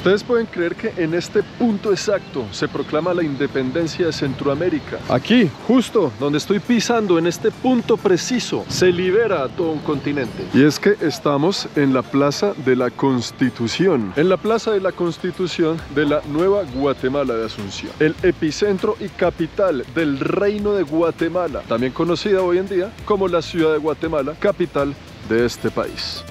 Ustedes pueden creer que en este punto exacto se proclama la independencia de Centroamérica. Aquí, justo donde estoy pisando, en este punto preciso, se libera a todo un continente. Y es que estamos en la Plaza de la Constitución. En la Plaza de la Constitución de la Nueva Guatemala de Asunción. El epicentro y capital del Reino de Guatemala. También conocida hoy en día como la Ciudad de Guatemala, capital de este país.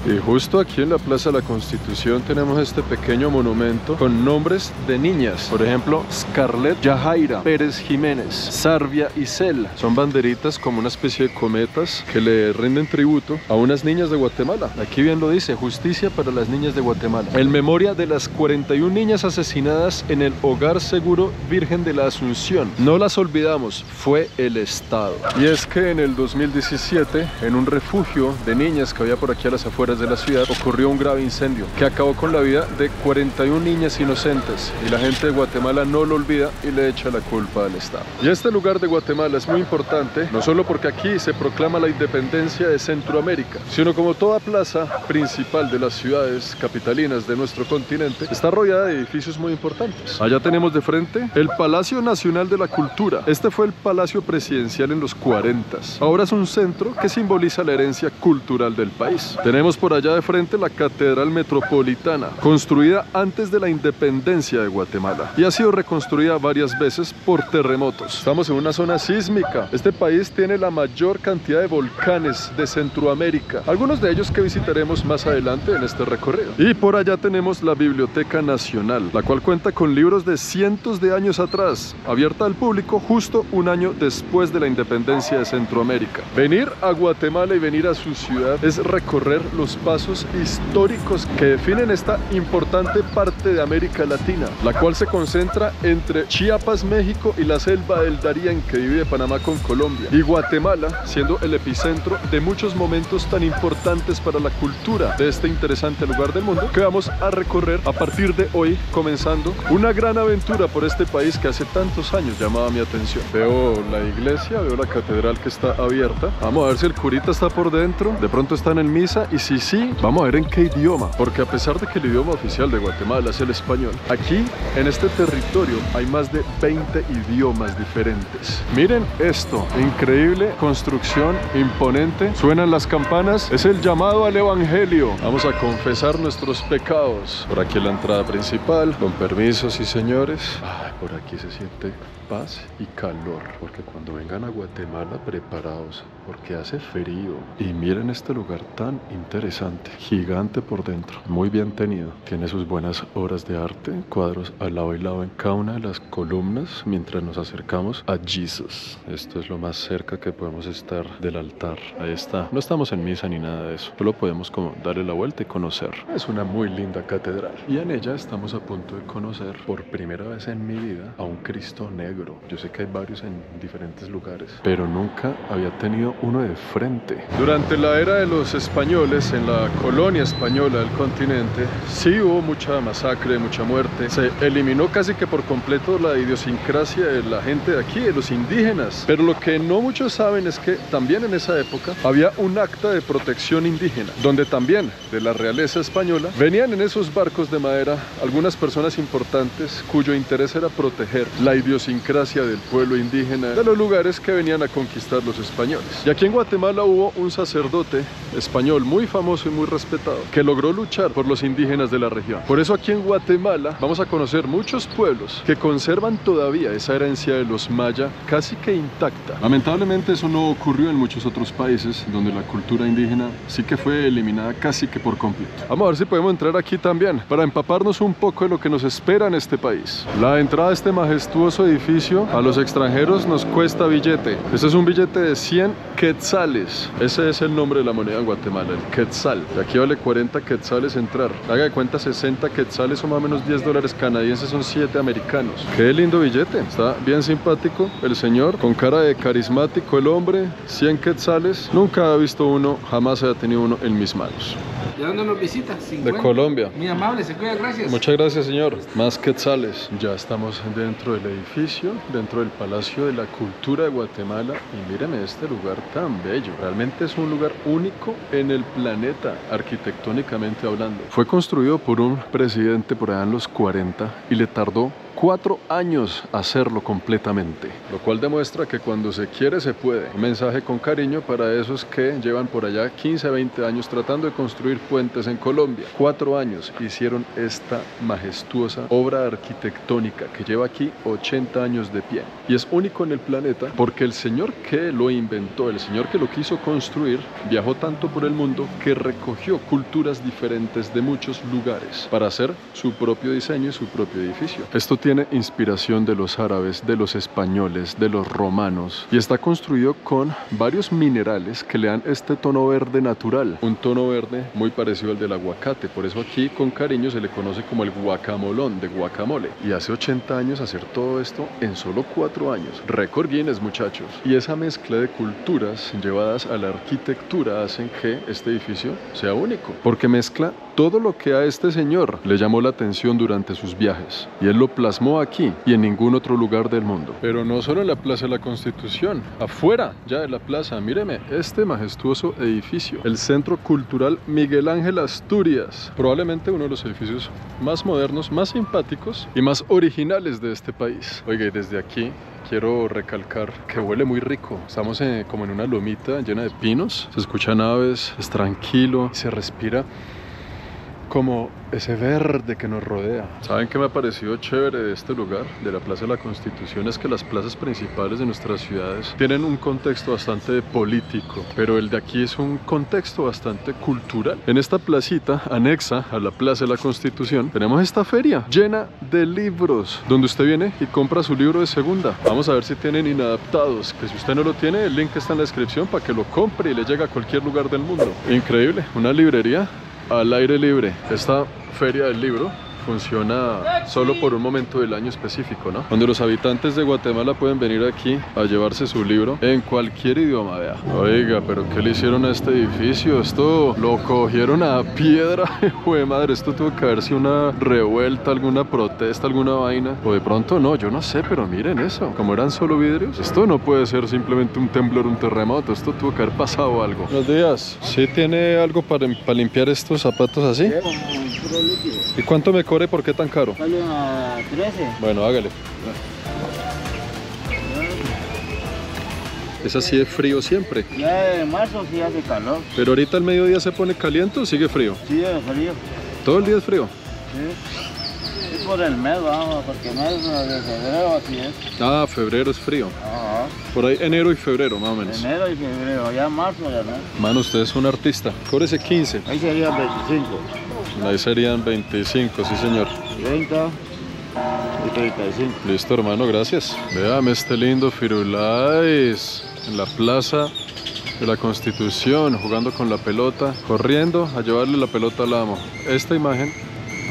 Y justo aquí en la Plaza de la Constitución tenemos este pequeño monumento con nombres de niñas. Por ejemplo, Scarlett Yajaira Pérez Jiménez, Sarvia Isel. Son banderitas como una especie de cometas que le rinden tributo a unas niñas de Guatemala. Aquí bien lo dice, justicia para las niñas de Guatemala. En memoria de las 41 niñas asesinadas en el Hogar Seguro Virgen de la Asunción. No las olvidamos, fue el Estado. Y es que en el 2017, en un refugio de niñas que había por aquí a las afueras de la ciudad, ocurrió un grave incendio que acabó con la vida de 41 niñas inocentes, y la gente de Guatemala no lo olvida y le echa la culpa al Estado. Y este lugar de Guatemala es muy importante, no solo porque aquí se proclama la independencia de Centroamérica, sino como toda plaza principal de las ciudades capitalinas de nuestro continente, está rodeada de edificios muy importantes. Allá tenemos de frente el Palacio Nacional de la Cultura. Este fue el palacio presidencial en los 40s. Ahora es un centro que simboliza la herencia cultural del país. Tenemos por allá de frente la Catedral Metropolitana, construida antes de la independencia de Guatemala y ha sido reconstruida varias veces por terremotos. Estamos en una zona sísmica. Este país tiene la mayor cantidad de volcanes de Centroamérica, algunos de ellos que visitaremos más adelante en este recorrido. Y por allá tenemos la Biblioteca Nacional, la cual cuenta con libros de cientos de años atrás, abierta al público justo un año después de la independencia de Centroamérica. Venir a Guatemala y venir a su ciudad es recorrer los pasos históricos que definen esta importante parte de América Latina, la cual se concentra entre Chiapas, México, y la selva del Darién que divide Panamá con Colombia, y Guatemala siendo el epicentro de muchos momentos tan importantes para la cultura de este interesante lugar del mundo que vamos a recorrer a partir de hoy, comenzando una gran aventura por este país que hace tantos años llamaba mi atención. Veo la iglesia, veo la catedral que está abierta. Vamos a ver si el curita está por dentro, de pronto están en misa, y si sí, vamos a ver en qué idioma, porque a pesar de que el idioma oficial de Guatemala es el español, aquí en este territorio hay más de 20 idiomas diferentes. Miren esto, increíble construcción, imponente, suenan las campanas, es el llamado al evangelio. Vamos a confesar nuestros pecados. Por aquí la entrada principal, con permiso, sí señores. Ay, por aquí se siente paz y calor, porque cuando vengan a Guatemala preparados, porque hace frío. Y miren este lugar tan interesante, gigante por dentro, muy bien tenido, tiene sus buenas obras de arte, cuadros al lado y lado en cada una de las columnas mientras nos acercamos a Jesus. Esto es lo más cerca que podemos estar del altar. Ahí está, no estamos en misa ni nada de eso, solo podemos como darle la vuelta y conocer. Es una muy linda catedral y en ella estamos a punto de conocer por primera vez en mi vida a un Cristo negro. Yo sé que hay varios en diferentes lugares, pero nunca había tenido uno de frente. Durante la era de los españoles, en la colonia española del continente, sí hubo mucha masacre, mucha muerte. Se eliminó casi que por completo la idiosincrasia de la gente de aquí, de los indígenas. Pero lo que no muchos saben es que también en esa época había un acta de protección indígena, donde también de la realeza española venían en esos barcos de madera algunas personas importantes cuyo interés era proteger la idiosincrasia del pueblo indígena de los lugares que venían a conquistar los españoles. Y aquí en Guatemala hubo un sacerdote español muy famoso y muy respetado que logró luchar por los indígenas de la región. Por eso aquí en Guatemala vamos a conocer muchos pueblos que conservan todavía esa herencia de los maya casi que intacta. Lamentablemente eso no ocurrió en muchos otros países donde la cultura indígena sí que fue eliminada casi que por completo. Vamos a ver si podemos entrar aquí también para empaparnos un poco de lo que nos espera en este país. La entrada a este majestuoso edificio a los extranjeros nos cuesta billete. Este es un billete de 100 quetzales. Ese es el nombre de la moneda en Guatemala, el quetzal. Y aquí vale 40 quetzales entrar. Haga de cuenta 60 quetzales son más o menos 10 dólares canadienses, son 7 americanos. Qué lindo billete. Está bien simpático el señor, con cara de carismático el hombre. 100 quetzales. Nunca he visto uno, jamás he tenido uno en mis manos. ¿De dónde nos visita? 50. De Colombia. Muy amable, se cuida, gracias. Muchas gracias, señor. Más quetzales. Ya estamos dentro del edificio. espacio dentro del Palacio de la Cultura de Guatemala y míreme este lugar tan bello. Realmente es un lugar único en el planeta, arquitectónicamente hablando. Fue construido por un presidente por allá en los 40 y le tardó 4 años hacerlo completamente, lo cual demuestra que cuando se quiere se puede. Un mensaje con cariño para esos que llevan por allá 15 a 20 años tratando de construir puentes en Colombia. 4 años hicieron esta majestuosa obra arquitectónica que lleva aquí 80 años de pie y es único en el planeta porque el señor que lo inventó, el señor que lo quiso construir, viajó tanto por el mundo que recogió culturas diferentes de muchos lugares para hacer su propio diseño y su propio edificio. Esto tiene inspiración de los árabes, de los españoles, de los romanos y está construido con varios minerales que le dan este tono verde natural, un tono verde muy parecido al del aguacate, por eso aquí con cariño se le conoce como el guacamolón de guacamole. Y hace 80 años hacer todo esto en solo 4 años, récord Guinness, muchachos. Y esa mezcla de culturas llevadas a la arquitectura hacen que este edificio sea único, porque mezcla todo lo que a este señor le llamó la atención durante sus viajes y él lo plasmó aquí y en ningún otro lugar del mundo. Pero no solo en la Plaza de la Constitución, afuera ya de la plaza, míreme este majestuoso edificio, el Centro Cultural Miguel Ángel Asturias, probablemente uno de los edificios más modernos, más simpáticos y más originales de este país. Oiga, y desde aquí quiero recalcar que huele muy rico. Estamos como en una lomita llena de pinos, se escuchan aves, es tranquilo, se respira como ese verde que nos rodea. ¿Saben qué me ha parecido chévere de este lugar, de la Plaza de la Constitución? Es que las plazas principales de nuestras ciudades tienen un contexto bastante político, pero el de aquí es un contexto bastante cultural. En esta placita, anexa a la Plaza de la Constitución, tenemos esta feria llena de libros, donde usted viene y compra su libro de segunda. Vamos a ver si tienen inadaptados, que si usted no lo tiene, el link está en la descripción para que lo compre y le llegue a cualquier lugar del mundo. Increíble, una librería al aire libre. Esta feria del libro funciona solo por un momento del año específico, ¿no? Donde los habitantes de Guatemala pueden venir aquí a llevarse su libro en cualquier idioma, vea. Oiga, pero ¿qué le hicieron a este edificio? Esto lo cogieron a piedra, jue madre, esto tuvo que haber sido una revuelta, alguna protesta, alguna vaina. O de pronto no, yo no sé, pero miren eso, como eran solo vidrios. Esto no puede ser simplemente un temblor, un terremoto, esto tuvo que haber pasado algo. Buenos días, ¿sí tiene algo para limpiar estos zapatos así? ¿Y cuánto me cobre? ¿Por qué tan caro? Sale a 13. Bueno, hágale. ¿Es así de frío siempre? Ya en marzo sí hace calor. ¿Pero ahorita al mediodía se pone caliente o sigue frío? Sí, es frío. ¿Todo el día es frío? Sí. Es por el mes, vamos, porque el mes de febrero así es. Ah, febrero es frío. Ajá. Por ahí enero y febrero, más o menos. Enero y febrero, ya marzo ya no. Mano, usted es un artista. Cóbrese 15. Ahí serían 25. Ahí serían 25, sí señor. 30 y 35. Listo, hermano, gracias. Véame este lindo Firulais en la Plaza de la Constitución, jugando con la pelota, corriendo a llevarle la pelota al amo. Esta imagen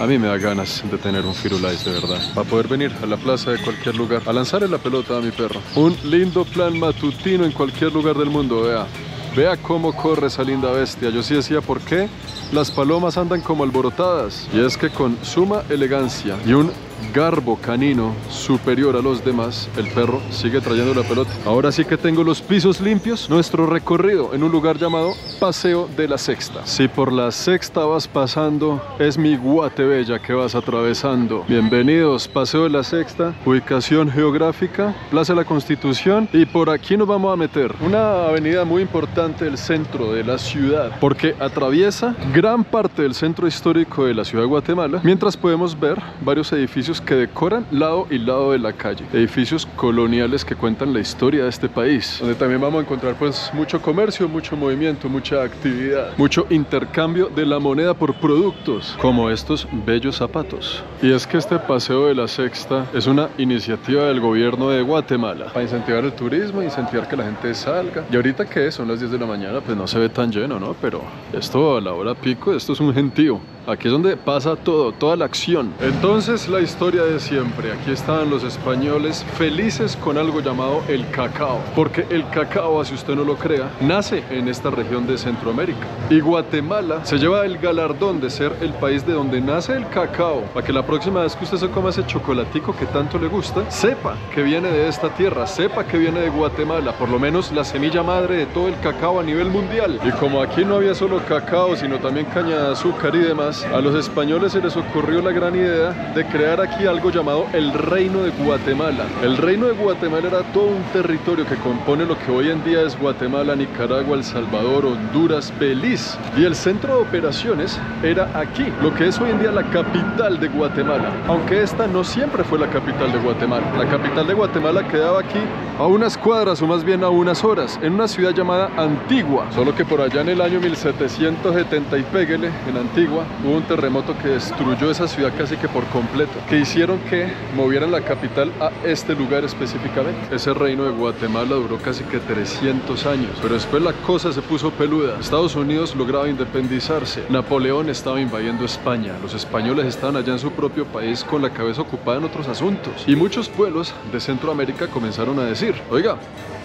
a mí me da ganas de tener un Firulais de verdad, para poder venir a la plaza de cualquier lugar a lanzarle la pelota a mi perro. Un lindo plan matutino en cualquier lugar del mundo, vea. Vea cómo corre esa linda bestia. Yo sí decía, ¿por qué las palomas andan como alborotadas? Y es que con suma elegancia y un garbo canino superior a los demás, el perro sigue trayendo la pelota. Ahora sí que tengo los pisos limpios. Nuestro recorrido en un lugar llamado Paseo de la Sexta. Si por la Sexta vas pasando, es mi Guatebella que vas atravesando. Bienvenidos, Paseo de la Sexta, ubicación geográfica, Plaza de la Constitución, y por aquí nos vamos a meter. Una avenida muy importante del centro de la ciudad, porque atraviesa gran parte del centro histórico de la ciudad de Guatemala, mientras podemos ver varios edificios que decoran lado y lado de la calle, edificios coloniales que cuentan la historia de este país, donde también vamos a encontrar pues mucho comercio, mucho movimiento, mucha actividad, mucho intercambio de la moneda por productos, como estos bellos zapatos. Y es que este Paseo de la Sexta es una iniciativa del gobierno de Guatemala para incentivar el turismo, incentivar que la gente salga. Y ahorita que son las 10 de la mañana, pues no se ve tan lleno, ¿no? Pero esto a la hora pico, esto es un gentío. Aquí es donde pasa todo, toda la acción. Entonces, la historia de siempre. Aquí estaban los españoles felices con algo llamado el cacao. Porque el cacao, si usted no lo crea, nace en esta región de Centroamérica. Y Guatemala se lleva el galardón de ser el país de donde nace el cacao. Para que la próxima vez que usted se coma ese chocolatico que tanto le gusta, sepa que viene de esta tierra, sepa que viene de Guatemala. Por lo menos la semilla madre de todo el cacao a nivel mundial. Y como aquí no había solo cacao, sino también caña de azúcar y demás, a los españoles se les ocurrió la gran idea de crear aquí algo llamado el Reino de Guatemala. El Reino de Guatemala era todo un territorio que compone lo que hoy en día es Guatemala, Nicaragua, El Salvador, Honduras, Belice. Y el centro de operaciones era aquí, lo que es hoy en día la capital de Guatemala. Aunque esta no siempre fue la capital de Guatemala. La capital de Guatemala quedaba aquí a unas cuadras o más bien a unas horas, en una ciudad llamada Antigua. Solo que por allá en el año 1770 y péguele, en Antigua, hubo un terremoto que destruyó esa ciudad casi que por completo, que hicieron que movieran la capital a este lugar específicamente. Ese reino de Guatemala duró casi que 300 años, pero después la cosa se puso peluda. Estados Unidos lograba independizarse, Napoleón estaba invadiendo España, los españoles estaban allá en su propio país con la cabeza ocupada en otros asuntos, y muchos pueblos de Centroamérica comenzaron a decir: oiga,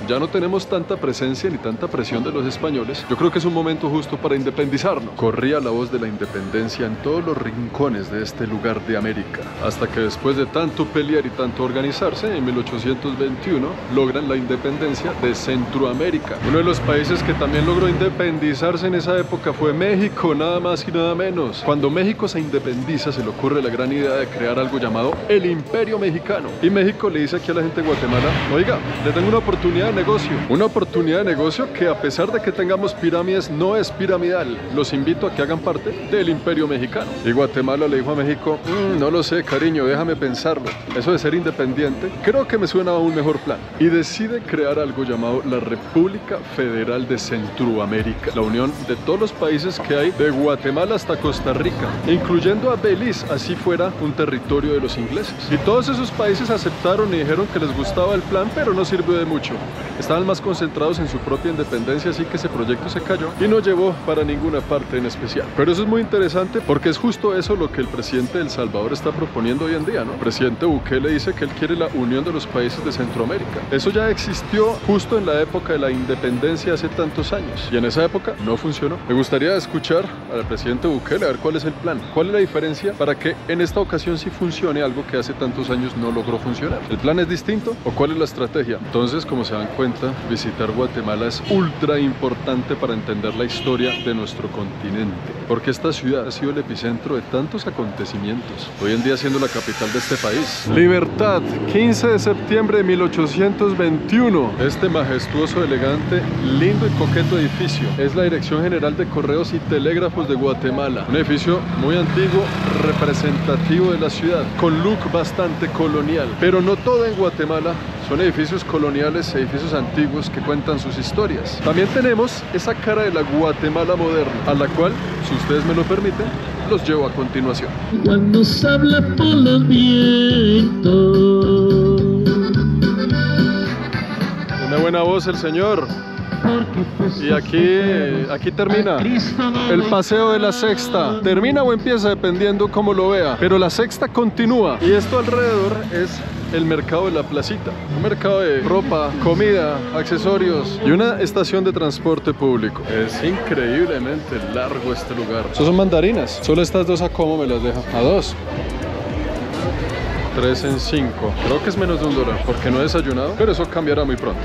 ya no tenemos tanta presencia ni tanta presión de los españoles, yo creo que es un momento justo para independizarnos. Corría la voz de la independencia en todos los rincones de este lugar de América, hasta que después de tanto pelear y tanto organizarse, en 1821 logran la independencia de Centroamérica. Uno de los países que también logró independizarse en esa época fue México, nada más y nada menos. Cuando México se independiza, se le ocurre la gran idea de crear algo llamado el Imperio Mexicano, y México le dice aquí a la gente de Guatemala: oiga, le tengo una oportunidad de negocio, una oportunidad de negocio que, a pesar de que tengamos pirámides, no es piramidal. Los invito a que hagan parte del Imperio Mexicano. Y Guatemala le dijo a México: no lo sé, cariño, déjame pensarlo. Eso de ser independiente creo que me suena a un mejor plan. Y decide crear algo llamado la República Federal de Centroamérica, la unión de todos los países que hay, de Guatemala hasta Costa Rica, incluyendo a Belice, así fuera un territorio de los ingleses. Y todos esos países aceptaron y dijeron que les gustaba el plan, pero no sirvió de mucho. Estaban más concentrados en su propia independencia, así que ese proyecto se cayó y no llevó para ninguna parte en especial. Pero eso es muy interesante porque es justo eso lo que el presidente de El Salvador está proponiendo hoy en día, ¿no? El presidente Bukele dice que él quiere la unión de los países de Centroamérica. Eso ya existió justo en la época de la independencia hace tantos años, y en esa época no funcionó. Me gustaría escuchar al presidente Bukele a ver cuál es el plan, cuál es la diferencia para que en esta ocasión sí funcione algo que hace tantos años no logró funcionar. ¿El plan es distinto o cuál es la estrategia? Entonces, como se dan cuenta, visitar Guatemala es ultra importante para entender la historia de nuestro continente, porque esta ciudad ha sido el epicentro de tantos acontecimientos, hoy en día siendo la capital de este país. Libertad, 15 de septiembre de 1821. Este majestuoso, elegante, lindo y coqueto edificio es la Dirección General de Correos y Telégrafos de Guatemala, un edificio muy antiguo, representativo de la ciudad, con look bastante colonial. Pero no todo en Guatemala son edificios coloniales, edificios antiguos que cuentan sus historias. También tenemos esa cara de la Guatemala moderna, a la cual, si ustedes me lo permiten, los llevo a continuación. Cuando se habla por los vientos. Una buena voz el señor. Y aquí termina el paseo de la Sexta. Termina o empieza dependiendo cómo lo vea, pero la Sexta continúa. Y esto alrededor es el mercado de la placita, un mercado de ropa, comida, accesorios y una estación de transporte público. Es increíblemente largo este lugar. Estos son mandarinas. Solo estas dos, ¿a cómo me las deja? A 2. 3 en 5. Creo que es menos de $1 porque no he desayunado, pero eso cambiará muy pronto.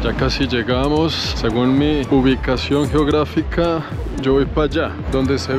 Ya casi llegamos. Según mi ubicación geográfica, yo voy para allá, donde se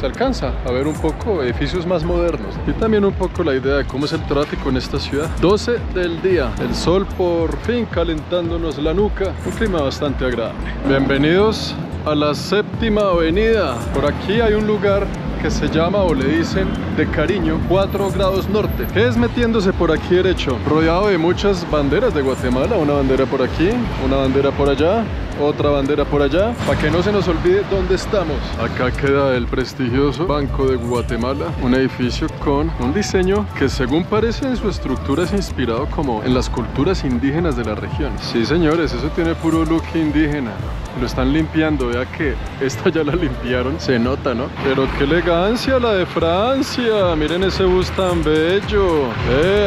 alcanza a ver un poco edificios más modernos y también un poco la idea de cómo es el tráfico en esta ciudad. 12 del día, el sol por fin calentándonos la nuca, un clima bastante agradable. Bienvenidos a la Séptima Avenida. Por aquí hay un lugar que se llama, o le dicen de cariño, 4 grados norte, que es metiéndose por aquí derecho, rodeado de muchas banderas de Guatemala, una bandera por aquí, una bandera por allá, otra bandera por allá, para que no se nos olvide dónde estamos. Acá queda el prestigioso Banco de Guatemala, un edificio con un diseño que según parece en su estructura es inspirado como en las culturas indígenas de la región. Sí señores, eso tiene puro look indígena. Lo están limpiando, vea que esta ya la limpiaron, se nota, ¿no? Pero qué elegancia la de Francia, miren ese bus tan bello.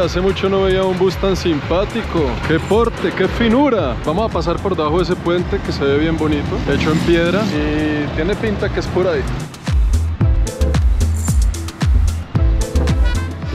Hace mucho no veía un bus tan simpático. Qué porte, qué finura. Vamos a pasar por debajo de ese puente que se ve bien bonito, hecho en piedra y tiene pinta que es por ahí.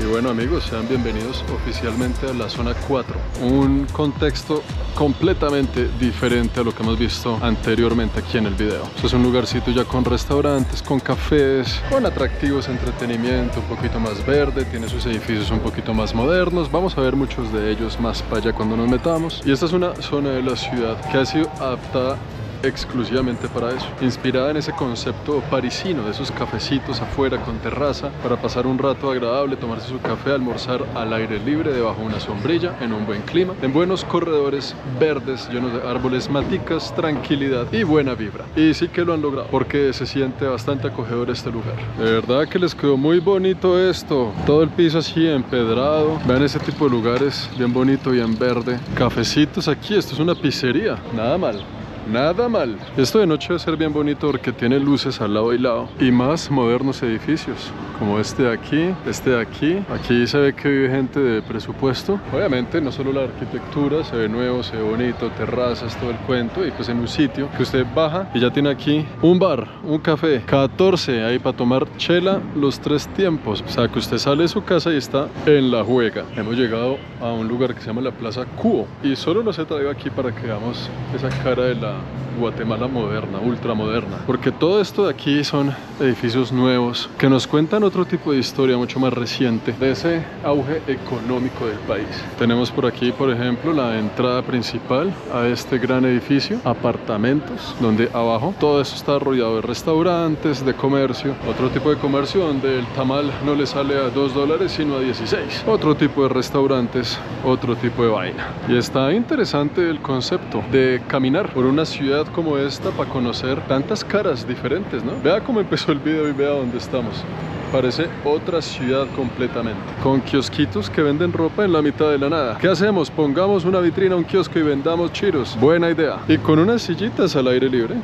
Bueno amigos, sean bienvenidos oficialmente a la zona 4, un contexto completamente diferente a lo que hemos visto anteriormente aquí en el video. Esto es un lugarcito ya con restaurantes, con cafés, con atractivos, entretenimiento, un poquito más verde, tiene sus edificios un poquito más modernos, vamos a ver muchos de ellos más para allá cuando nos metamos. Y esta es una zona de la ciudad que ha sido adaptada exclusivamente para eso, inspirada en ese concepto parisino de esos cafecitos afuera con terraza para pasar un rato agradable, tomarse su café, almorzar al aire libre debajo de una sombrilla, en un buen clima, en buenos corredores verdes llenos de árboles, maticas, tranquilidad y buena vibra. Y sí que lo han logrado porque se siente bastante acogedor este lugar. De verdad que les quedó muy bonito esto, todo el piso así empedrado. Vean ese tipo de lugares bien bonito, bien verde, cafecitos aquí. Esto es una pizzería, nada mal. Nada mal. Esto de noche debe ser bien bonito porque tiene luces al lado y lado y más modernos edificios como este de aquí, este de aquí. Aquí se ve que vive gente de presupuesto. Obviamente no solo la arquitectura, se ve nuevo, se ve bonito, terrazas, todo el cuento, y pues en un sitio que usted baja y ya tiene aquí un bar, un café, 14 ahí para tomar chela los 3 tiempos. O sea que usted sale de su casa y está en la juega. Hemos llegado a un lugar que se llama la Plaza Cuo y solo los he traído aquí para que veamos esa cara de la Guatemala moderna, ultramoderna, porque todo esto de aquí son edificios nuevos que nos cuentan otro tipo de historia mucho más reciente de ese auge económico del país. Tenemos por aquí, por ejemplo, la entrada principal a este gran edificio, apartamentos, donde abajo todo esto está rodeado de restaurantes, de comercio, otro tipo de comercio donde el tamal no le sale a $2 sino a 16, otro tipo de restaurantes, otro tipo de vaina. Y está interesante el concepto de caminar por una ciudad como esta para conocer tantas caras diferentes, ¿no? Vea cómo empezó el video y vea dónde estamos. Parece otra ciudad completamente, con kiosquitos que venden ropa en la mitad de la nada. ¿Qué hacemos? Pongamos una vitrina a un kiosco y vendamos chiros. Buena idea. Y con unas sillitas al aire libre,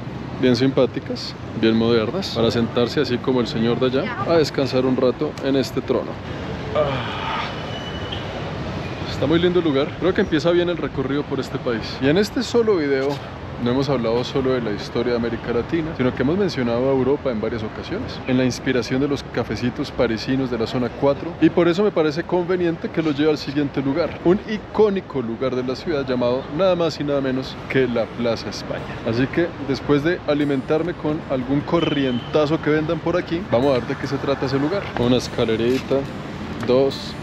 bien simpáticas, bien modernas, para sentarse así como el señor de allá, a descansar un rato en este trono. Está muy lindo el lugar. Creo que empieza bien el recorrido por este país. Y en este solo video no hemos hablado solo de la historia de América Latina, sino que hemos mencionado a Europa en varias ocasiones, en la inspiración de los cafecitos parisinos de la zona 4, y por eso me parece conveniente que los lleve al siguiente lugar, un icónico lugar de la ciudad llamado nada más y nada menos que la Plaza España. Así que después de alimentarme con algún corrientazo que vendan por aquí, vamos a ver de qué se trata ese lugar. Una escalerita, 2,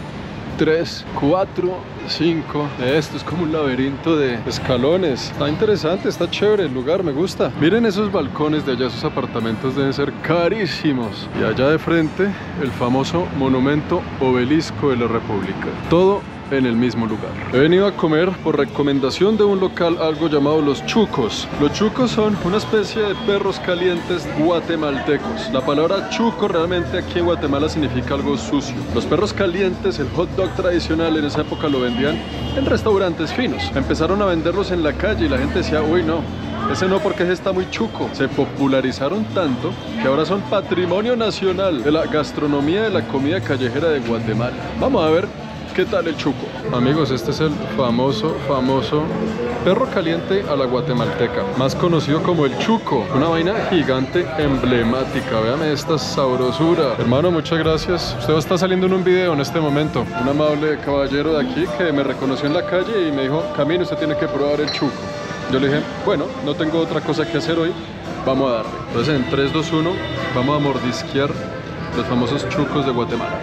3, 4, 5. Esto es como un laberinto de escalones. Está interesante, está chévere el lugar, me gusta. Miren esos balcones de allá, esos apartamentos deben ser carísimos. Y allá de frente, el famoso monumento Obelisco de la República. Todo en el mismo lugar. He venido a comer por recomendación de un local algo llamado Los Chucos. Los chucos son una especie de perros calientes guatemaltecos. La palabra chuco realmente aquí en Guatemala significa algo sucio. Los perros calientes, el hot dog tradicional, en esa época lo vendían en restaurantes finos. Empezaron a venderlos en la calle y la gente decía, uy no, ese no porque ese está muy chuco. Se popularizaron tanto que ahora son patrimonio nacional de la gastronomía de la comida callejera de Guatemala. Vamos a ver ¿qué tal el chuco? Amigos, este es el famoso perro caliente a la guatemalteca, más conocido como el chuco. Una vaina gigante emblemática. Véame esta sabrosura. Hermano, muchas gracias. Usted está saliendo en un video en este momento. Un amable caballero de aquí que me reconoció en la calle y me dijo, Camino, usted tiene que probar el chuco. Yo le dije, bueno, no tengo otra cosa que hacer hoy, vamos a darle. Entonces en 3, 2, 1 vamos a mordisquear los famosos chucos de Guatemala.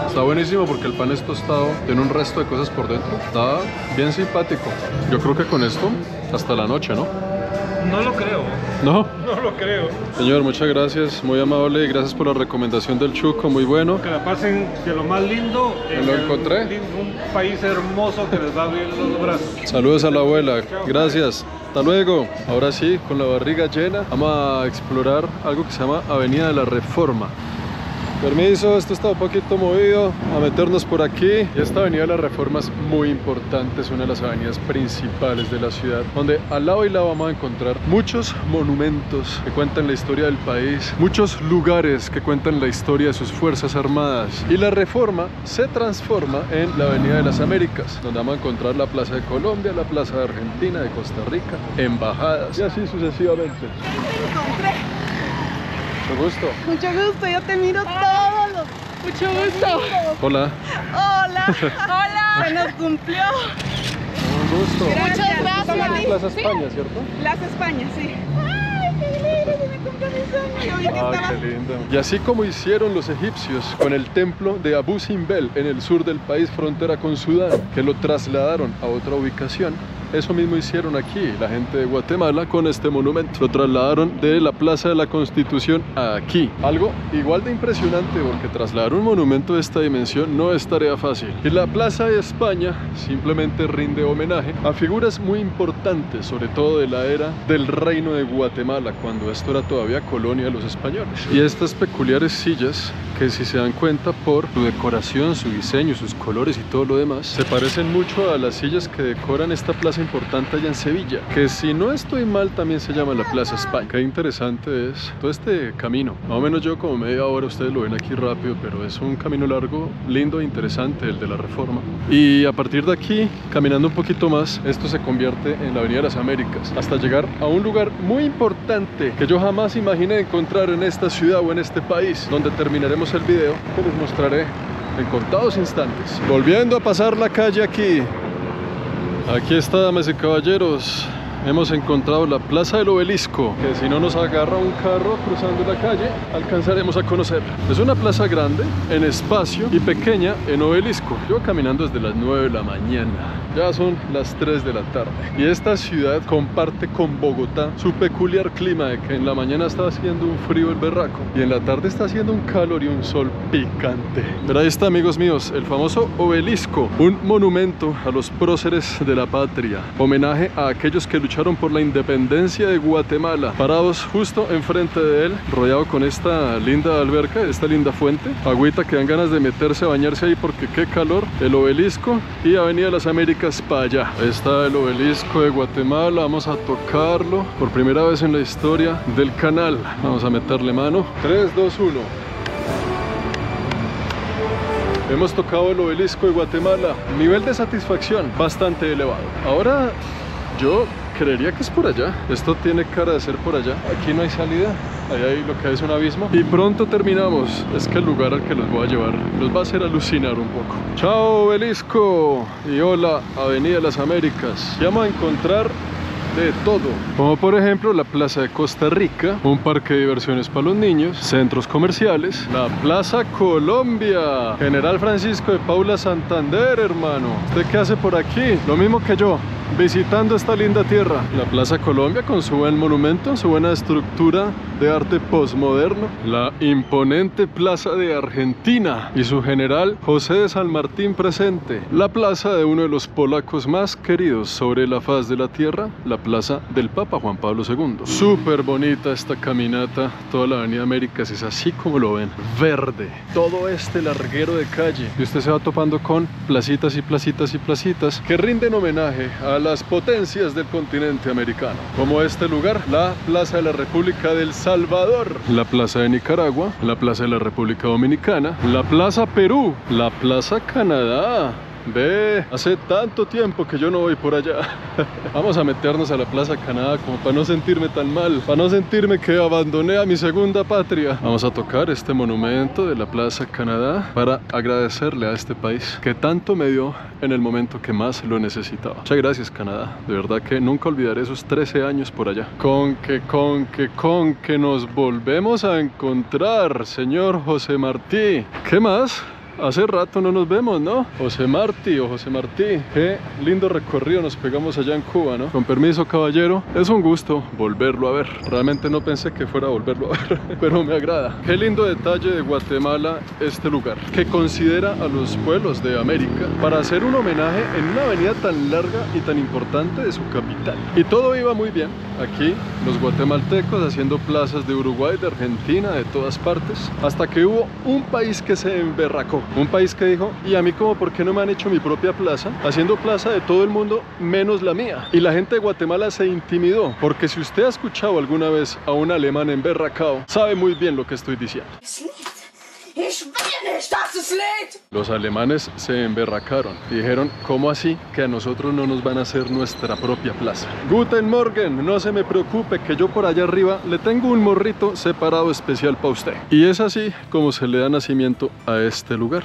Está buenísimo porque el pan es tostado, tiene un resto de cosas por dentro. Está bien simpático. Yo creo que con esto hasta la noche, ¿no? No lo creo. ¿No? No lo creo. Señor, muchas gracias, muy amable y gracias por la recomendación del chuco, muy bueno. Que la pasen de lo más lindo. ¿Lo encontré? Un país hermoso que les va a abrir los brazos. Saludos a la abuela, gracias. Hasta luego. Ahora sí, con la barriga llena, vamos a explorar algo que se llama Avenida de la Reforma. Permiso, esto está un poquito movido, a meternos por aquí. Y esta Avenida de la Reforma es muy importante, es una de las avenidas principales de la ciudad, donde al lado y lado vamos a encontrar muchos monumentos que cuentan la historia del país, muchos lugares que cuentan la historia de sus fuerzas armadas. Y la Reforma se transforma en la Avenida de las Américas, donde vamos a encontrar la Plaza de Colombia, la Plaza de Argentina, de Costa Rica, embajadas y así sucesivamente. Mucho gusto. Mucho gusto, yo te miro todos los... Mucho gusto. Hola. Hola. Hola. Se nos cumplió. Un gusto. Muchas gracias. Plaza España, ¿cierto? Plaza España, sí. Ay, qué lindo, se me cumplió mi sueño. Yo vi que estaba... Qué lindo. Y así como hicieron los egipcios con el templo de Abu Simbel en el sur del país, frontera con Sudán, que lo trasladaron a otra ubicación, eso mismo hicieron aquí la gente de Guatemala con este monumento. Lo trasladaron de la Plaza de la Constitución a aquí. Algo igual de impresionante, porque trasladar un monumento de esta dimensión no es tarea fácil. Y la Plaza de España simplemente rinde homenaje a figuras muy importantes, sobre todo de la era del Reino de Guatemala, cuando esto era todavía colonia de los españoles. Y estas peculiares sillas, que si se dan cuenta por su decoración, su diseño, sus colores y todo lo demás, se parecen mucho a las sillas que decoran esta plaza importante allá en Sevilla, que si no estoy mal también se llama la Plaza España. Qué interesante es todo este camino. Más o menos yo como media hora, ustedes lo ven aquí rápido, pero es un camino largo, lindo e interesante, el de la Reforma. Y a partir de aquí, caminando un poquito más, esto se convierte en la Avenida de las Américas, hasta llegar a un lugar muy importante que yo jamás imaginé encontrar en esta ciudad o en este país, donde terminaremos el video que les mostraré en contados instantes. Volviendo a pasar la calle aquí. Aquí está, damas y caballeros, hemos encontrado la Plaza del Obelisco, que si no nos agarra un carro cruzando la calle, alcanzaremos a conocer. Es una plaza grande en espacio y pequeña en obelisco. Yo caminando desde las 9 de la mañana, ya son las 3 de la tarde. Y esta ciudad comparte con Bogotá su peculiar clima, de que en la mañana está haciendo un frío el berraco y en la tarde está haciendo un calor y un sol picante. Pero ahí está, amigos míos, el famoso obelisco, un monumento a los próceres de la patria, homenaje a aquellos que lucharon por la independencia de Guatemala, parados justo enfrente de él, rodeado con esta linda alberca, esta linda fuente, agüita que dan ganas de meterse a bañarse ahí porque qué calor. El obelisco y Avenida de las Américas para allá. Ahí está el obelisco de Guatemala, vamos a tocarlo por primera vez en la historia del canal. Vamos a meterle mano. 3, 2, 1. Hemos tocado el obelisco de Guatemala. Nivel de satisfacción bastante elevado. Ahora yo creería que es por allá. Esto tiene cara de ser por allá. Aquí no hay salida. Ahí hay lo que es un abismo. Y pronto terminamos. Es que el lugar al que los voy a llevar los va a hacer alucinar un poco. Chao, obelisco. Y hola, Avenida de las Américas. Ya vamos a encontrar de todo, como por ejemplo la Plaza de Costa Rica, un parque de diversiones para los niños, centros comerciales, la Plaza Colombia, General Francisco de Paula Santander, hermano. ¿Usted qué hace por aquí? Lo mismo que yo, visitando esta linda tierra. La Plaza Colombia con su buen monumento, su buena estructura de arte postmoderno. La imponente Plaza de Argentina y su general José de San Martín presente. La plaza de uno de los polacos más queridos sobre la faz de la tierra, la Plaza del Papa Juan Pablo II. Súper bonita esta caminata. Toda la Avenida Américas es así como lo ven, verde. Todo este larguero de calle. Y usted se va topando con placitas y placitas y placitas que rinden homenaje a las potencias del continente americano, como este lugar, la Plaza de la República del Salvador, la Plaza de Nicaragua, la Plaza de la República Dominicana, la Plaza Perú, la Plaza Canadá. Ve, hace tanto tiempo que yo no voy por allá. Vamos a meternos a la Plaza Canadá como para no sentirme tan mal, para no sentirme que abandoné a mi segunda patria. Vamos a tocar este monumento de la Plaza Canadá para agradecerle a este país que tanto me dio en el momento que más lo necesitaba. Muchas gracias, Canadá. De verdad que nunca olvidaré esos 13 años por allá. Con que nos volvemos a encontrar, señor José Martí. ¿Qué más? hace rato no nos vemos, ¿no? José Martí o José Martí, qué lindo recorrido nos pegamos allá en Cuba, ¿no? Con permiso, caballero, es un gusto volverlo a ver. Realmente no pensé que fuera a volverlo a ver, pero me agrada. Qué lindo detalle de Guatemala este lugar, que considera a los pueblos de América para hacer un homenaje en una avenida tan larga y tan importante de su capital. Y todo iba muy bien. Aquí los guatemaltecos haciendo plazas de Uruguay, de Argentina, de todas partes, hasta que hubo un país que se emberracó, un país que dijo: y a mí como, ¿por qué no me han hecho mi propia plaza? Haciendo plaza de todo el mundo menos la mía. Y la gente de Guatemala se intimidó, porque si usted ha escuchado alguna vez a un alemán emberracado, sabe muy bien lo que estoy diciendo. Los alemanes se emberracaron y dijeron: ¿cómo así que a nosotros no nos van a hacer nuestra propia plaza? Guten Morgen, no se me preocupe que yo por allá arriba le tengo un morrito separado especial para usted. Y es así como se le da nacimiento a este lugar,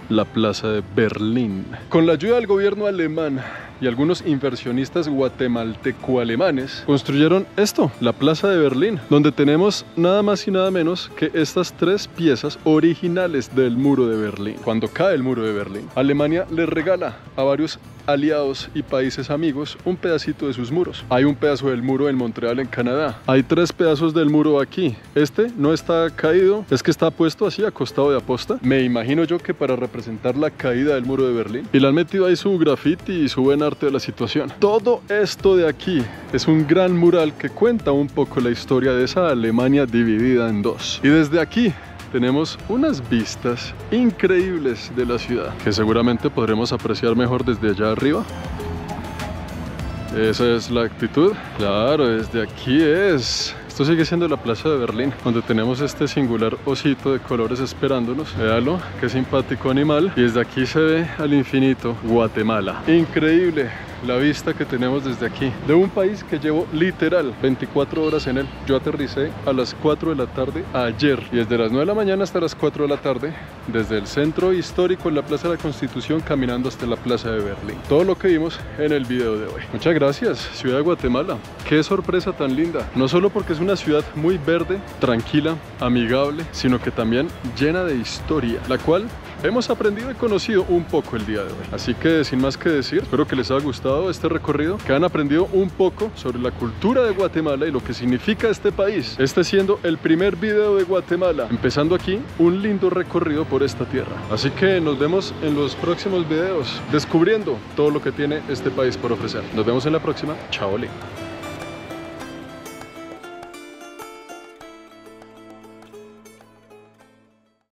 la Plaza de Berlín. Con la ayuda del gobierno alemán y algunos inversionistas guatemalteco-alemanes construyeron esto, la Plaza de Berlín, donde tenemos nada más y nada menos que estas tres piezas originales del muro de Berlín. Cuando cae el muro de Berlín, Alemania le regala a varios aliados y países amigos un pedacito de sus muros. Hay un pedazo del muro en Montreal, en Canadá. Hay tres pedazos del muro aquí. Este no está caído, es que está puesto así acostado de aposta. Me imagino yo que para representar la caída del muro de Berlín. Y le han metido ahí su graffiti y su buen arte de la situación. Todo esto de aquí es un gran mural que cuenta un poco la historia de esa Alemania dividida en dos. Y desde aquí tenemos unas vistas increíbles de la ciudad, que seguramente podremos apreciar mejor desde allá arriba. Esa es la actitud. Claro, desde aquí es. Esto sigue siendo la Plaza de Berlín, donde tenemos este singular osito de colores esperándonos. Véalo, qué simpático animal. Y desde aquí se ve al infinito Guatemala. Increíble la vista que tenemos desde aquí, de un país que llevo literal 24 horas en él. Yo aterricé a las 4 de la tarde ayer, y desde las 9 de la mañana hasta las 4 de la tarde, desde el centro histórico en la Plaza de la Constitución, caminando hasta la Plaza de Berlín. Todo lo que vimos en el video de hoy. Muchas gracias, Ciudad de Guatemala. Qué sorpresa tan linda. No solo porque es una ciudad muy verde, tranquila, amigable, sino que también llena de historia, la cual hemos aprendido y conocido un poco el día de hoy. Así que sin más que decir, espero que les haya gustado este recorrido, que han aprendido un poco sobre la cultura de Guatemala y lo que significa este país. Este siendo el primer video de Guatemala, empezando aquí un lindo recorrido por esta tierra. Así que nos vemos en los próximos videos, descubriendo todo lo que tiene este país por ofrecer. Nos vemos en la próxima. Chao, Oli.